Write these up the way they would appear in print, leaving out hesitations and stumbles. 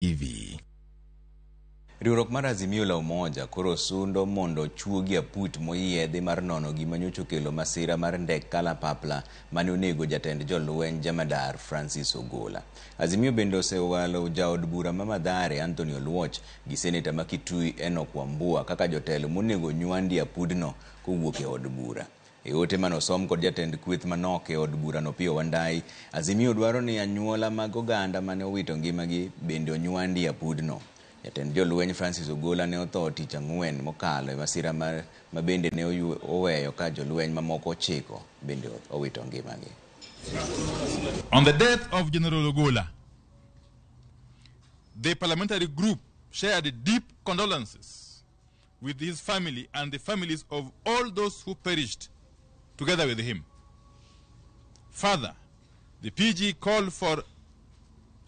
TV. Riwruok mar Azimio la Umoja koro sundo mondo chuogi aput moyiedhi mar nono gima nyocha okelo masira mar ndek kalapapla mane onego jatend jolweny Jamadar Ogolla. Azimio bende osewalo jaod bura ma Madhare Anthony Oluoch gi seneta ma Kitui kaka jotelo monego nywandi apudno kowuok e od bura. E ote manosom kod jatend kweth manok e od bura no Pio Wandai, Azimio dwaro ni anyuola mag oganda mane owito ngimagi bende onywandi apudno. Jatend jolweny Ogolla ne otho tich ang'wen mokalo e masira ma bende ne oweyo ka jolweny mamoko 9 bende owito ngimagi. On the death of General Ogolla, the parliamentary group shared deep condolences with his family and the families of all those who perished together with him. Further, the PG called for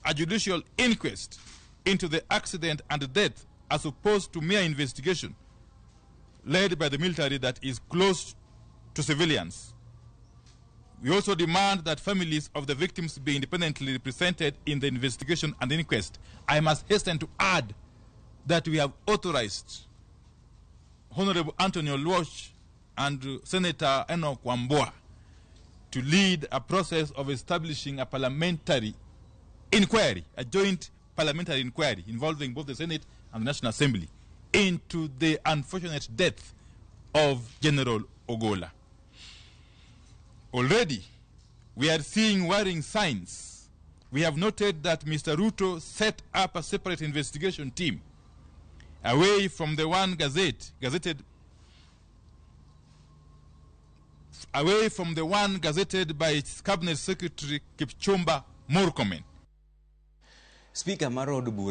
a judicial inquest into the accident and death as opposed to mere investigation led by the military that is close to civilians. We also demand that families of the victims be independently represented in the investigation and inquest. I must hasten to add that we have authorized Honorable Anthony Oluoch and Senator Enoch Wamboa to lead a process of establishing a parliamentary inquiry, a joint parliamentary inquiry involving both the Senate and the National Assembly into the unfortunate death of General Ogolla. Already, we are seeing worrying signs. We have noted that Mr. Ruto set up a separate investigation team away from the one gazetted by its Cabinet Secretary Kipchumba Murkomen. Speaker mar od bura